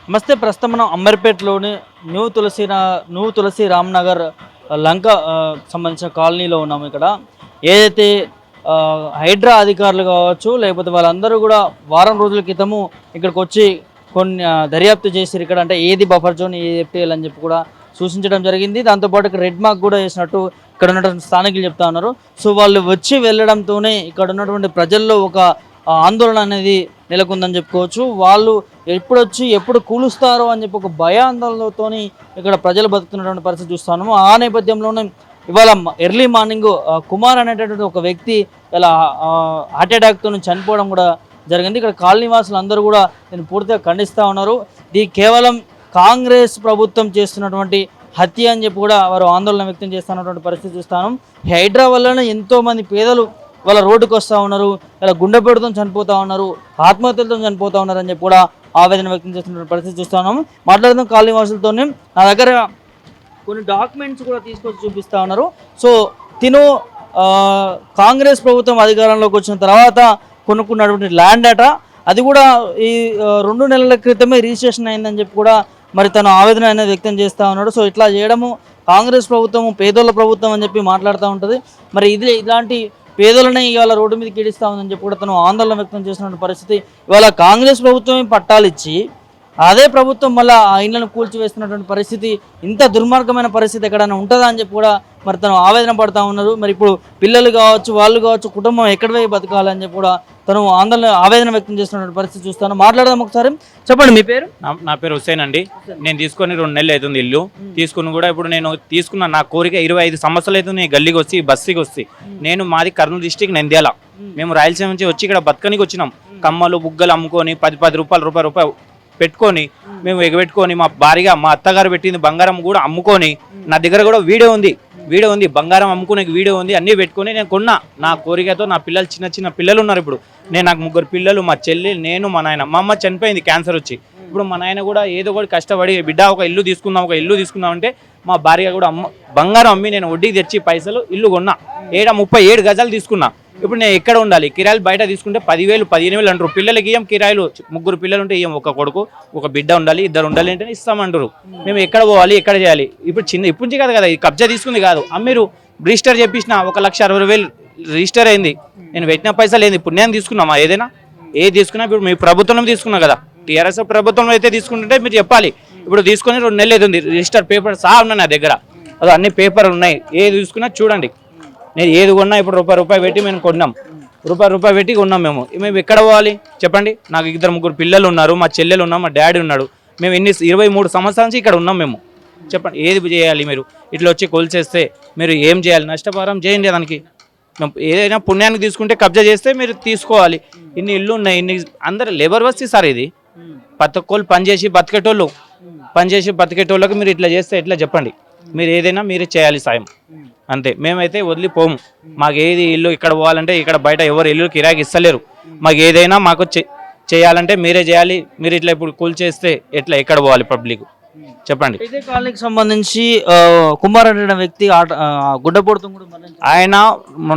నమస్తే. ప్రస్తుతం మనం అమర్పేటలోని న్యూ తులసి రామ్నగర్ లంక సంబంధించిన కాలనీలో ఉన్నాము. ఇక్కడ ఏదైతే హైడ్రా అధికారులు కావచ్చు, లేకపోతే వాళ్ళందరూ కూడా వారం రోజుల క్రితము ఇక్కడికి వచ్చి కొన్ని దర్యాప్తు చేసి ఇక్కడ అంటే ఏది బఫర్ జోన్, ఏది ఎఫ్టీఎల్ అని చెప్పి కూడా సూచించడం జరిగింది. దాంతోపాటు ఇక్కడ రెడ్ మార్క్ కూడా వేసినట్టు ఇక్కడ ఉన్నటువంటి స్థానికులు చెప్తా ఉన్నారు. సో వాళ్ళు వచ్చి వెళ్ళడంతోనే ఇక్కడ ఉన్నటువంటి ప్రజల్లో ఒక ఆందోళన అనేది నెలకొందని చెప్పుకోవచ్చు. వాళ్ళు ఎప్పుడు కూలుస్తారో అని చెప్పి ఒక భయాందోళనతో ఇక్కడ ప్రజలు బతుకుతున్నటువంటి పరిస్థితి చూస్తున్నాము. ఆ నేపథ్యంలోనే ఇవాళ ఎర్లీ మార్నింగ్ కుమార్ అనేటటువంటి ఒక వ్యక్తి ఇలా హార్ట్ అటాక్తో చనిపోవడం కూడా జరిగింది. ఇక్కడ కాలనీ వాసులు అందరూ కూడా దీన్ని పూర్తిగా ఖండిస్తూ ఉన్నారు. ఇది కేవలం కాంగ్రెస్ ప్రభుత్వం చేస్తున్నటువంటి హత్య అని చెప్పి కూడా వారు ఆందోళన వ్యక్తం చేస్తున్నటువంటి పరిస్థితి చూస్తాను. హైడ్రా వల్లనే ఎంతోమంది పేదలు వాళ్ళ రోడ్డుకు వస్తూ ఉన్నారు, ఇలా గుండెపోటుతో చనిపోతూ ఉన్నారు, ఆత్మహత్యలతో చనిపోతూ ఉన్నారు అని చెప్పి కూడా ఆవేదన వ్యక్తం చేస్తున్న పరిస్థితి చూస్తున్నాము. మాట్లాడుతున్న కాలనీ వాసులతో నా దగ్గర కొన్ని డాక్యుమెంట్స్ కూడా తీసుకొచ్చి చూపిస్తూ ఉన్నారు. సో తిను కాంగ్రెస్ ప్రభుత్వం అధికారంలోకి వచ్చిన తర్వాత కొనుక్కున్నటువంటి ల్యాండ్ అట, అది కూడా ఈ 2 నెలల క్రితమే రిజిస్ట్రేషన్ అయిందని చెప్పి కూడా మరి తను ఆవేదన అనేది వ్యక్తం చేస్తూ ఉన్నాడు. సో ఇట్లా చేయడము కాంగ్రెస్ ప్రభుత్వం పేదోళ్ళ ప్రభుత్వం అని చెప్పి మాట్లాడుతూ ఉంటుంది. మరి ఇలాంటి పేదలనే ఇవాళ రోడ్డు మీదకి ఈడిస్తూ ఉందని చెప్పి కూడా తను ఆందోళన వ్యక్తం చేస్తున్న పరిస్థితి. ఇవాళ కాంగ్రెస్ ప్రభుత్వమే పట్టాలు ఇచ్చి అదే ప్రభుత్వం మళ్ళీ ఆ ఇళ్లను కూల్చివేస్తున్నటువంటి పరిస్థితి, ఇంత దుర్మార్గమైన పరిస్థితి ఎక్కడైనా ఉంటుందా అని చెప్పి కూడా మరి తను ఆవేదన పడుతూ ఉన్నారు. మరి ఇప్పుడు పిల్లలు కావచ్చు, వాళ్ళు కావచ్చు, కుటుంబం ఎక్కడ పోయి బతకాలని చెప్పి కూడా తను ఆవేదన వ్యక్తం చేస్తున్న పరిస్థితి చూస్తాను. మాట్లాడదాం ఒకసారి. చెప్పండి మీ పేరు? నా పేరు హుస్సేన్ అండి. నేను తీసుకొని 2 నెలలు అవుతుంది ఇల్లు తీసుకుని కూడా. ఇప్పుడు నేను తీసుకున్న నా కోరిక 25 సంవత్సరాలు అవుతుంది. నేను గల్లీకి వచ్చి బస్సుకి వస్తే నేను మాది కర్నూలు డిస్టిక్ నంద్యాల. మేము రాయలసీమ నుంచి వచ్చి ఇక్కడ బతకనికి వచ్చినాం. కమ్మలు బుగ్గలు అమ్ముకొని 10 రూపాయలు పెట్టుకొని మేము ఎగబెట్టుకొని మా భారీగా మా అత్తగారు పెట్టింది బంగారం కూడా అమ్ముకొని, నా దగ్గర కూడా వీడియో ఉంది బంగారం అమ్ముకునే వీడియో ఉంది, అన్నీ పెట్టుకొని నేను కొన్నా. నా కోరికతో నా పిల్లలు చిన్న పిల్లలు ఉన్నారు. ఇప్పుడు నాకు 3 పిల్లలు, మా చెల్లి, నేను, మా నాయన. మా అమ్మ చనిపోయింది క్యాన్సర్ వచ్చి. ఇప్పుడు మా నాయన కూడా ఏదో ఒకటి కష్టపడి బిడ్డ ఒక ఇల్లు తీసుకుందాం అంటే మా భార్య కూడా బంగారం అమ్మి నేను వడ్డీకి తెచ్చి పైసలు ఇల్లు కొన్నా. 37 గజాలు తీసుకున్నా. ఇప్పుడు నేను ఎక్కడ ఉండాలి? కిరాయిలు బయట తీసుకుంటే 10,000 15,000 అంటారు. పిల్లలకి ఇయ్యం కిరాయిలు. 3 పిల్లలు ఉంటే ఇయ్యం, ఒక కొడుకు ఒక బిడ్డ ఉండాలి, 2 ఉండాలి అంటే ఇస్తామంటారు. మేము ఎక్కడ పోవాలి, ఎక్కడ చేయాలి? ఇప్పుడు నుంచి కదా ఇది కబ్జా తీసుకుంది కాదు, అమ్మీరు రిజిస్టర్ చేపించిన 1,60,000 రిజిస్టర్ అయింది. నేను పెట్టిన పైసలు ఏంది? ఇప్పుడు నేను తీసుకున్నామా? ఏదైనా తీసుకున్నా ఇప్పుడు మీ ప్రభుత్వం తీసుకున్నా కదా, టీఆర్ఎస్ ప్రభుత్వం అయితే తీసుకుంటుంటే మీరు చెప్పాలి. ఇప్పుడు తీసుకొని 2 నెలలు అవుతుంది. రిజిస్టర్ పేపర్ సహా ఉన్నాయి నా దగ్గర, అది అన్ని పేపర్ ఉన్నాయి. ఏది తీసుకున్నా చూడండి. నేను ఏది కొన్నా ఇప్పుడు రూపాయి పెట్టి మేము కొన్నాం. రూపాయి పెట్టి కొన్నాం. మేము ఎక్కడ పోవాలి చెప్పండి? నాకు 2-3 పిల్లలు ఉన్నారు, మా చెల్లెలు ఉన్నారు, మా డాడీ ఉన్నాడు. మేము 23 సంవత్సరాల నుంచి ఇక్కడ ఉన్నాం. మేము చెప్పండి ఏది చేయాలి? మీరు ఇట్లా వచ్చి కొలిచేస్తే మీరు ఏం చేయాలి? నష్టపరం చేయండి. దానికి ఏదైనా పుణ్యానికి తీసుకుంటే కబ్జా చేస్తే మీరు తీసుకోవాలి. ఇన్ని ఇల్లు ఉన్నాయి, ఇన్ని అందరు లేబర్ వస్తే సార్ ఇది ప్రతి ఒక్కళ్ళు పనిచేసి బతికేటోళ్ళకి మీరు ఇట్లా చేస్తే ఎట్లా చెప్పండి? మీరు ఏదైనా మీరే చేయాలి సాయం, అంతే. మేమైతే వదిలిపోము. మాకు ఏది ఇల్లు ఇక్కడ పోవాలంటే ఇక్కడ బయట ఎవరు ఇల్లు కిరాయికి ఇస్తలేరు. మాకు ఏదైనా మాకు చేయాలంటే మీరే చేయాలి. మీరు ఇట్లా ఇప్పుడు కూల్ చేస్తే ఎట్లా ఎక్కడ పోవాలి పబ్లిక్ చెప్పండి? ఇదే కాలనీకి సంబంధించి కుమార్ అనే వ్యక్తి గుడ్డపోడుతూ ఆయన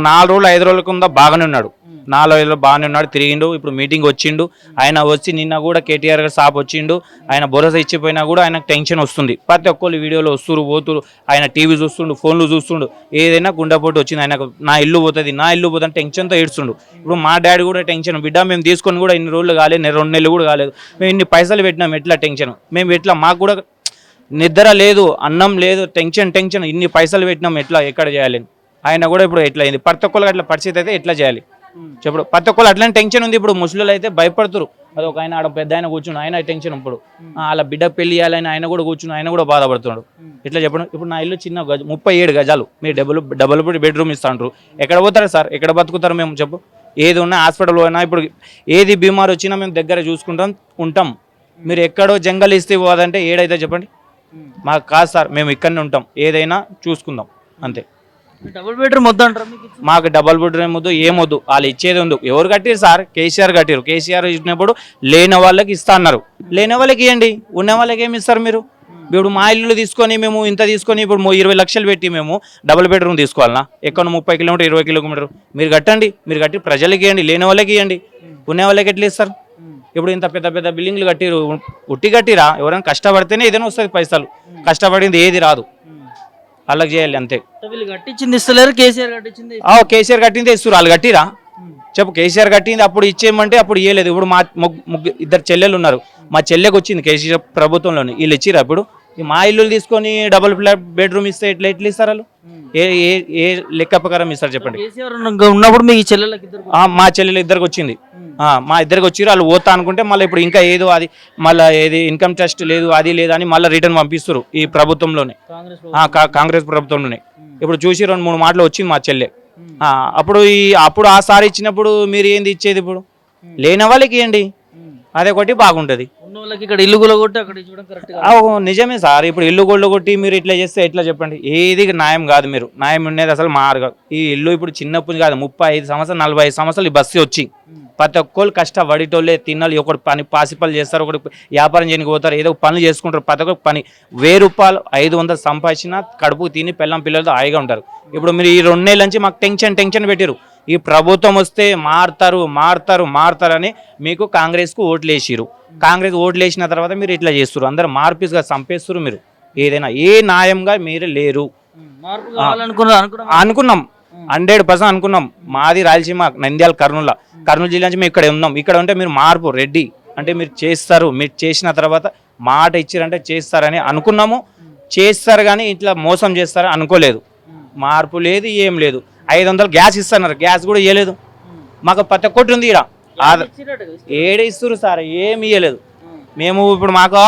4 రోజులు 5 రోజుల కింద బాగానే ఉన్నాడు. 4 రోజులు బాగానే ఉన్నాడు, తిరిగిండు. ఇప్పుడు మీటింగ్ వచ్చిండు. ఆయన వచ్చి నిన్న కూడా కేటీఆర్ గారు సాప్ వచ్చిండు. ఆయన భరోసా ఇచ్చిపోయినా కూడా ఆయనకు టెన్షన్ వస్తుంది. ప్రతి ఒక్కళ్ళు వీడియోలో వస్తురు పోతురు. ఆయన టీవీ చూస్తుండు, ఫోన్లు చూస్తుండు. ఏదైనా గుండెపోటు వచ్చింది ఆయనకు. నా ఇల్లు పోతుంది టెన్షన్తో ఏడుస్తుండు. ఇప్పుడు మా డాడీ కూడా టెన్షన్. బిడ్డ మేము తీసుకొని కూడా ఇన్ని రోజులు కాలేదు, 2 నెలలు కూడా కాలేదు. మేము ఇన్ని పైసలు పెట్టినాం, ఎట్లా టెన్షన్? మేము ఎట్లా? మాకు కూడా నిద్ర లేదు, అన్నం లేదు, టెన్షన్. ఇన్ని పైసలు పెట్టినాం, ఎట్లా ఎక్కడ చేయాలి? ఆయన కూడా ఇప్పుడు ఎట్లా అయింది? ప్రతి ఒక్కరికి అట్లా పరిస్థితి అయితే ఎట్లా చేయాలి చెప్పడు? ప్రతి ఒక్కరు అట్లనే టెన్షన్ ఉంది. ఇప్పుడు ముసలిలు అయితే భయపడుతురు. అదొక ఆయన ఆడ పెద్ద ఆయన కూర్చుని ఆయన టెన్షన్. ఇప్పుడు అలా బిడ్డ పెళ్లి చేయాలని ఆయన కూడా కూర్చుని ఆయన కూడా బాధపడుతున్నాడు. ఎట్లా చెప్పడం? ఇప్పుడు నా ఇల్లు చిన్న 37 గజాలు. మీరు డబుల్ బెడ్రూమ్ ఇస్తాంటారు. ఎక్కడ పోతారు సార్? ఎక్కడ బతుకుతారు? మేము చెప్పు. ఏది ఉన్నా హాస్పిటల్ పోయినా ఇప్పుడు ఏది బీమారు వచ్చినా మేము దగ్గర చూసుకుంటాం ఉంటాం. మీరు ఎక్కడో జంగల్ ఇస్తే పోదంటే ఏడైతే చెప్పండి? మాకు కాదు సార్, మేము ఇక్కడనే ఉంటాం, ఏదైనా చూసుకుందాం అంతే. డబుల్ బెడ్రూమ్ వద్దు అంటారు? మాకు డబుల్ బెడ్రూమ్ వద్దు, ఏమొద్దు. వాళ్ళు ఇచ్చేది ఉంది. ఎవరు కట్టారు సార్? కేసీఆర్ కట్టారు. కేసీఆర్ ఇచ్చినప్పుడు లేని వాళ్ళకి ఇస్తా అన్నారు. లేని వాళ్ళకి ఇవ్వండి, ఉన్న వాళ్ళకి ఏమి ఇస్తారు మీరు? ఇప్పుడు మా ఇల్లు తీసుకొని మేము ఇంత తీసుకొని ఇప్పుడు 20 లక్షలు పెట్టి మేము డబుల్ బెడ్రూమ్ తీసుకోవాలన్నా? ఎక్కడ 30 కిలోమీటర్ 20 కిలోమీటర్ మీరు కట్టండి. మీరు కట్టి ప్రజలకి ఇవ్వండి, లేని వాళ్ళకి ఇవ్వండి. ఉన్న వాళ్ళకి ఎట్లా ఇస్తారు? ఇప్పుడు ఇంత పెద్ద పెద్ద బిల్డింగ్లు కట్టిరు, ఉట్టి కట్టిరా? ఎవరైనా కష్టపడితేనే ఏదైనా వస్తుంది పైసలు, కష్టపడింది ఏది రాదు. వాళ్ళకి చేయాలి అంతే. వీళ్ళు కట్టించింది ఇస్తలేరు, కేసీఆర్ కట్టించింది కేసీఆర్ కట్టింది ఇస్తారు, వాళ్ళు కట్టిరా? చెప్పు. కేసీఆర్ కట్టింది అప్పుడు ఇచ్చేయమంటే అప్పుడు ఇవ్వలేదు. ఇప్పుడు మా ఇద్దరు చెల్లెలు ఉన్నారు, మా చెల్లెకి వచ్చింది కేసీఆర్ ప్రభుత్వంలోని, వీళ్ళు ఇచ్చిరా? ఇప్పుడు మా ఇల్లు తీసుకొని డబుల్ బెడ్రూమ్ ఇస్తే ఎట్లా ఇస్తారు వాళ్ళు? ఏ ఏ ఏ లెక్క ప్రకారం ఇస్తారు చెప్పండి? కేసీఆర్ ఉన్నప్పుడు మీ చెల్లెలకి మా చెల్లెలు ఇద్దరికి వచ్చింది, మా ఇద్దరికి వచ్చిర్రు. వాళ్ళు పోతా అనుకుంటే మళ్ళీ ఇప్పుడు ఇంకా ఏదో అది మళ్ళీ ఏది ఇన్కమ్ టెస్ట్ లేదు, అది లేదు అని మళ్ళీ రిటర్న్ పంపిస్తారు ఈ ప్రభుత్వంలోనే, కాంగ్రెస్ ప్రభుత్వంలోనే. ఇప్పుడు చూసి 2-3 మాటలు వచ్చింది మా చెల్లె. అప్పుడు ఆ సారి ఇచ్చినప్పుడు మీరు ఏంది ఇచ్చేది? ఇప్పుడు లేని వాళ్ళకి ఇవ్వండి, అదే ఒకటి బాగుంటుంది. ఇక్కడ ఇల్లు కొట్టి అక్కడ చూడడం కరెక్ట్. నిజమే సార్, ఇప్పుడు ఇల్లు కొట్టి మీరు ఇట్లా చేస్తే ఎట్లా చెప్పండి? ఏది న్యాయం కాదు. మీరు న్యాయం ఉండేది అసలు మార్గం. ఈ ఇల్లు ఇప్పుడు చిన్నప్పుడు కాదు, 35 సంవత్సరాలు 45 సంవత్సరాలు ఈ బస్సు వచ్చి ప్రతి ఒక్కరు కష్టపడిటోళ్ళే తినాలి. ఒకటి పని పాసిపలు చేస్తారు, ఒకటి వ్యాపారం చేయడానికి పోతారు, ఏదో పనులు చేసుకుంటారు. ప్రతి ఒక్క పని 1000 రూపాయలు 500 సంపాదించినా కడుపు తిని పిల్లలతో హాయిగా ఉంటారు. ఇప్పుడు మీరు ఈ 2 నెలల నుంచి మాకు టెన్షన్ పెట్టారు. ఈ ప్రభుత్వం వస్తే మారుతారని మీకు కాంగ్రెస్కు ఓట్లు వేసిరు. కాంగ్రెస్ ఓట్లు వేసిన తర్వాత మీరు ఇట్లా చేస్తారు, అందరూ మార్పిస్గా చంపేస్తారు. మీరు ఏదైనా ఏ న్యాయంగా మీరు లేరు. అనుకున్నాం 100% అనుకున్నాం. మాది రాయలసీమ, నంద్యాల, కర్నూలు జిల్లా నుంచి మేము ఇక్కడ ఉన్నాం. ఇక్కడ ఉంటే మీరు మార్పు రెడ్డి అంటే మీరు చేస్తారు. మీరు చేసిన తర్వాత మాట ఇచ్చారంటే చేస్తారని అనుకున్నాము. చేస్తారు కానీ ఇట్లా మోసం చేస్తారని అనుకోలేదు. మార్పు లేదు, ఏం లేదు. 500 గ్యాస్ ఇస్తున్నారు, గ్యాస్ కూడా ఇవ్వలేదు. మాకు ప్రతి ఒక్కటి ఉంది ఇక్కడ. ఏడే ఇస్తారు సార్, ఏమి ఇవ్వలేదు. మేము ఇప్పుడు మాకు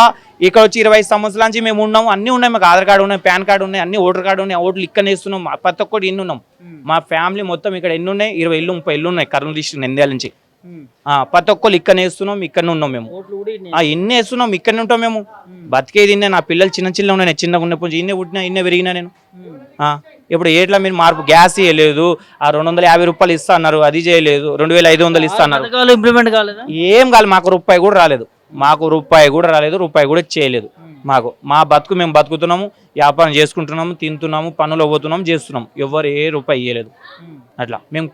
ఇక్కడ వచ్చి 20 సంవత్సరాల నుంచి మేము ఉన్నాము, అన్నీ ఉన్నాయి. మాకు ఆధార్ కార్డు ఉన్నాయి, పాన్ కార్డు ఉన్నాయి, అన్ని ఓటర్ కార్డు ఉన్నాయి. ఓట్లు ఇక్కడ వేస్తున్నాం, ప్రతి ఒక్కటి ఇన్ని ఉన్నాం. మా ఫ్యామిలీ మొత్తం ఇక్కడ ఎన్ని ఉన్నాయి? 20 ఇల్లు 30 ఇల్లు ఉన్నాయి కర్నూలు డిస్ట్రిక్ట్ నంద్యాల నుంచి. ప్రతి ఒక్కరు ఇక్కడనే వేస్తున్నాం, ఇక్కడనే ఉన్నాం మేము. ఇన్నే వేస్తున్నాం, ఇక్కడనే ఉంటాం మేము. బతికేది ఇన్నే. నా పిల్లలు చిన్న ఉన్నాయి, చిన్నగా ఉన్నప్పుడు ఇన్నే పుట్టినా, ఇన్నే పెరిగినా నేను. ఇప్పుడు ఏట్లా మీరు మార్పు? గ్యాస్ ఇవ్వలేదు, 250 రూపాయలు ఇస్తా అన్నారు, అది చేయలేదు. 2500 ఇస్తా అన్నారు, ఇంప్లిమెంట్ కాలేదు. ఏం కాదు. మాకు రూపాయి కూడా రాలేదు, రూపాయి కూడా చేయలేదు. మా బతుకు మేము బతుకుతున్నాము, వ్యాపారం చేసుకుంటున్నాము, తింటున్నాము, పనులు పోతున్నాము, చేస్తున్నాం. ఎవరు ఏ రూపాయి ఇవ్వలేదు. అట్లా మేము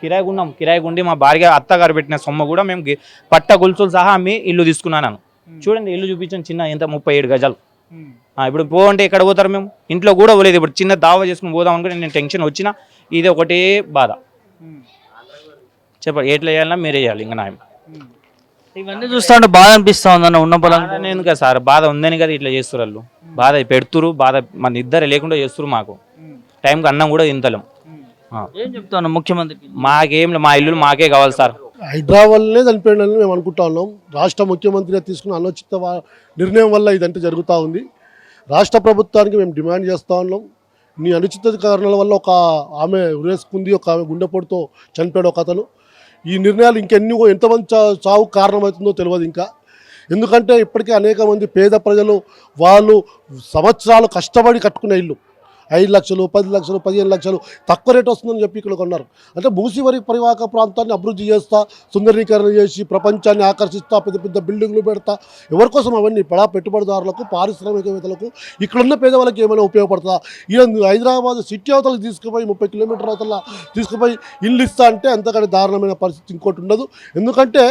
కిరాయి ఉండి మా భార్య అత్తగారు పెట్టిన సొమ్ము కూడా మేము పట్ట గొలుసులు సహా అమ్మి ఇల్లు తీసుకున్నాను. చూడండి ఇల్లు చూపించాను, చిన్న ఎంత 37 గజాలు. ఇప్పుడు పోవంటే ఎక్కడ పోతారు? మేము ఇంట్లో కూడా పోలేదు. ఇప్పుడు చిన్న దావా చేసుకుని పోదాం అనుకుంటే నేను టెన్షన్ వచ్చినా ఇది ఒకటే బాధ. చెప్పండి ఎట్లా చేయాలన్నా మీరే చేయాలి. ఇంకా న్యాయం ఇవన్నీ చూస్తా ఉంటే బాధ అనిపిస్తా ఉందన్న. ఉన్న పొలం నేను కదా సార్, బాధ ఉందని కదా ఇట్లా చేస్తారు వాళ్ళు. బాధ పెడుతురు, బాధ మన ఇద్దరు లేకుండా చేస్తారు. మాకు టైంకి అన్నం కూడా తింటలేం. ఏం చెప్తాను ముఖ్యమంత్రికి? మాకేం మా ఇల్లు మాకే కావాలి సార్. హైదరాబాద్లోనే చనిపోయిందని మేము అనుకుంటా ఉన్నాం. రాష్ట్ర ముఖ్యమంత్రి తీసుకున్న అనుచిత నిర్ణయం వల్ల ఇదంతా జరుగుతూ ఉంది. రాష్ట్ర ప్రభుత్వానికి మేము డిమాండ్ చేస్తూ ఉన్నాం. నీ అనుచిత కారణాల వల్ల ఒక ఆమె ఉరేసుకుంది, ఒక ఆమె గుండెపోటుతో చనిపోయాడు ఒక అతను. ఈ నిర్ణయాలు ఎంతమంది చావు కారణమవుతుందో తెలియదు ఇంకా. ఎందుకంటే ఇప్పటికే అనేక మంది పేద ప్రజలు వాళ్ళు సంవత్సరాలు కష్టపడి కట్టుకునే ఇల్లు 5 లక్షలు 10 లక్షలు 15 లక్షలు తక్కువ రేట్ వస్తుందని చెప్పి ఇక్కడ కొన్నారు. అంటే మూసీ పరివాహక ప్రాంతాన్ని అభివృద్ధి చేస్తా, సుందరీకరణ చేసి ప్రపంచాన్ని ఆకర్షిస్తా, పెద్ద పెద్ద బిల్డింగ్లు పెడతా. ఎవరికోసం అవన్నీ? పెట్టుబడిదారులకు, పారిశ్రామికవేత్తలకు, ఇక్కడున్న పేదవాళ్ళకి ఏమైనా ఉపయోగపడుతుందా? ఈయన హైదరాబాద్ సిటీ అవతలకు తీసుకుపోయి 30 కిలోమీటర్ల అవతల తీసుకుపోయి ఇల్లు ఇస్తా అంటే అంతకంటే దారుణమైన పరిస్థితి ఇంకోటి ఉండదు. ఎందుకంటే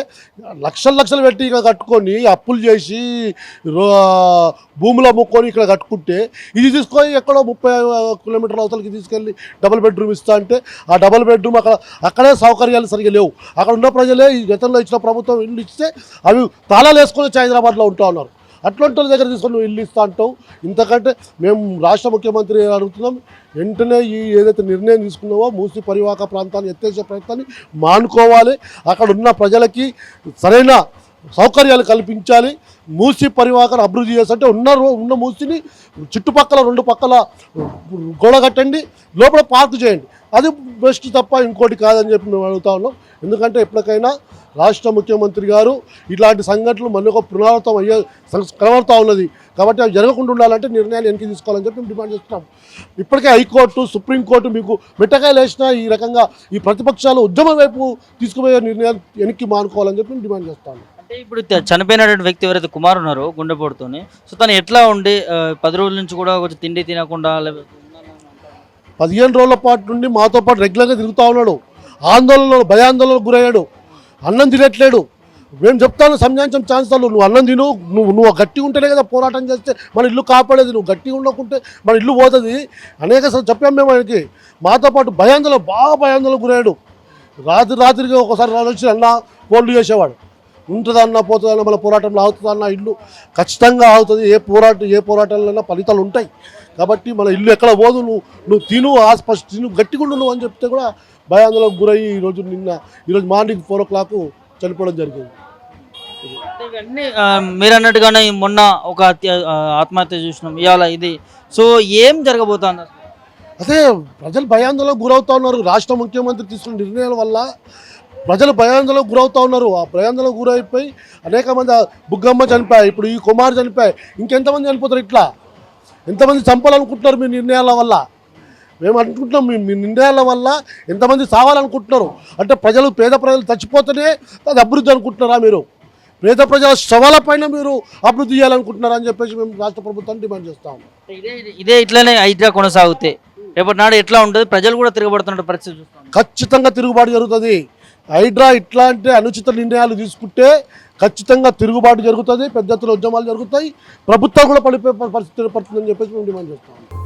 లక్షలు పెట్టి ఇక్కడ కట్టుకొని అప్పులు చేసి భూములు అమ్ముకొని ఇక్కడ కట్టుకుంటే, ఇది తీసుకొని ఎక్కడో 30 కిలోమీటర్ల అవతలకి తీసుకెళ్ళి డబుల్ బెడ్రూమ్ ఇస్తా అంటే ఆ డబుల్ బెడ్రూమ్ అక్కడే సౌకర్యాలు సరిగ్గా లేవు. అక్కడ ఉన్న ప్రజలే ఈ గతంలో ఇచ్చిన ప్రభుత్వం ఇల్లు ఇస్తే అవి తాళాలు వేసుకొని వచ్చి హైదరాబాద్లో ఉంటూ ఉన్నారు. అట్లాంటి వాళ్ళ దగ్గర తీసుకొని నువ్వు ఇల్లు ఇస్తా అంటావు. ఇంతకంటే మేము రాష్ట్ర ముఖ్యమంత్రి అడుగుతున్నాం, వెంటనే ఈ ఏదైతే నిర్ణయం తీసుకున్నావో మూసీ పరివాహక ప్రాంతాన్ని ఎత్తేసే ప్రయత్నాన్ని మానుకోవాలి. అక్కడ ఉన్న ప్రజలకి సరైన సౌకర్యాలు కల్పించాలి. మూసీ పరివాహకను అభివృద్ధి చేస్తుంటే ఉన్న మూసీని చుట్టుపక్కల 2 పక్కల గోడ కట్టండి, లోపల పార్క్ చేయండి. అది బెస్ట్ తప్ప ఇంకోటి కాదని చెప్పి మేము అడుగుతా ఉన్నాం. ఎందుకంటే ఎప్పటికైనా రాష్ట్ర ముఖ్యమంత్రి గారు ఇట్లాంటి సంఘటనలు మళ్ళీ ఒక పునరావృతం అయ్యే కనబడుతూ ఉన్నది. కాబట్టి అవి జరగకుండా ఉండాలంటే నిర్ణయాలు వెనక్కి తీసుకోవాలని చెప్పి మేము డిమాండ్ చేస్తున్నాం. ఇప్పటికే హైకోర్టు, సుప్రీంకోర్టు మీకు మిట్టకాయలు వేసినా ఈ రకంగా ఈ ప్రతిపక్షాలు ఉద్యమం వైపు తీసుకుపోయే నిర్ణయాలు వెనక్కి మానుకోవాలని చెప్పి మేము డిమాండ్ చేస్తాము. అంటే ఇప్పుడు చనిపోయినటువంటి వ్యక్తి ఎవరైతే కుమార్ ఉన్నారో గుండెపోటుతోని, సో తను ఎట్లా ఉండి 10 రోజుల నుంచి కూడా కొంచెం తిండి తినకుండా 15 రోజుల పాటు నుండి మాతో పాటు రెగ్యులర్గా తిరుగుతూ ఉన్నాడు. భయాందోళనకు గురయ్యాడు. అన్నం తినట్లేడు. మేము చెప్తాను సంజాయించం ఛాన్సాలు నువ్వు అన్నం తిను, నువ్వు గట్టిగా ఉంటేనే కదా పోరాటం చేస్తే మన ఇల్లు కాపాడేది. నువ్వు గట్టిగా ఉండకుంటే మన ఇల్లు పోతుంది. అనేక సార్లు చెప్పాం మేము ఆయనకి. మాతో పాటు బాగా భయాందోళనకు గురయ్యాడు. రాత్రికి ఒకసారి వచ్చి అన్న ఫోన్లు చేసేవాడు. ఉంటుందన్న పోతుందన్న మన పోరాటంలో ఆగుతుందన్న ఇల్లు ఖచ్చితంగా ఆగుతుంది. ఏ పోరాటంలో ఫలితాలు ఉంటాయి. కాబట్టి మన ఇల్లు ఎక్కడ పోదు, నువ్వు తిను ఫస్ట్ తిను గట్టిగా ఉండు నువ్వు అని చెప్తే కూడా భయాందోళనకు గురయ్యి ఈరోజు మార్నింగ్ 4 o'clock చనిపోవడం జరిగింది. ఇవన్నీ మీరు అన్నట్టుగానే మొన్న ఒక ఆత్మహత్య చూసినాం ఇవాళ ఇది. సో ఏం జరగబోతుంది? అదే ప్రజలు భయాందోళనకు గురవుతూ ఉన్నారు. రాష్ట్ర ముఖ్యమంత్రి తీసుకున్న నిర్ణయాల వల్ల ప్రజలు భయాందోళనకు గురవుతూ ఉన్నారు. ఆ భయాందోళనకు గురైపోయి అనేక మంది బుగ్గమ్మ చనిపోయాయి, ఇప్పుడు ఈ కుమార్ చనిపోయాయి, ఇంకెంతమంది చనిపోతారు? ఇట్లా ఎంతమంది చంపాలనుకుంటున్నారు మీ నిర్ణయాల వల్ల? మేము అనుకుంటున్నాం మీ నిర్ణయాల వల్ల ఎంతమంది సావాలనుకుంటున్నారు అంటే పేద ప్రజలు చచ్చిపోతేనే అది అభివృద్ధి అనుకుంటున్నారా? మీరు పేద ప్రజల శవాల పైన మీరు అభివృద్ధి చేయాలనుకుంటున్నారా అని చెప్పేసి మేము రాష్ట్ర ప్రభుత్వాన్ని డిమాండ్ చేస్తాం. ఇదే ఇట్లనే హైడ్రా కొనసాగితే రేపటి నాడు ఎట్లా ఉంటుంది? ప్రజలు కూడా తిరగబడుతున్న పరిస్థితి చూస్తాం. ఖచ్చితంగా తిరుగుబాటు జరుగుతుంది. హైడ్రా ఇట్లాంటి అనుచిత నిర్ణయాలు తీసుకుంటే ఖచ్చితంగా తిరుగుబాటు జరుగుతుంది, పెద్ద ఎత్తున ఉద్యమాలు జరుగుతాయి, ప్రభుత్వం కూడా పడిపోయే పరిస్థితి పడుతుందని చెప్పేసి మేము డిమాండ్ చేస్తాం.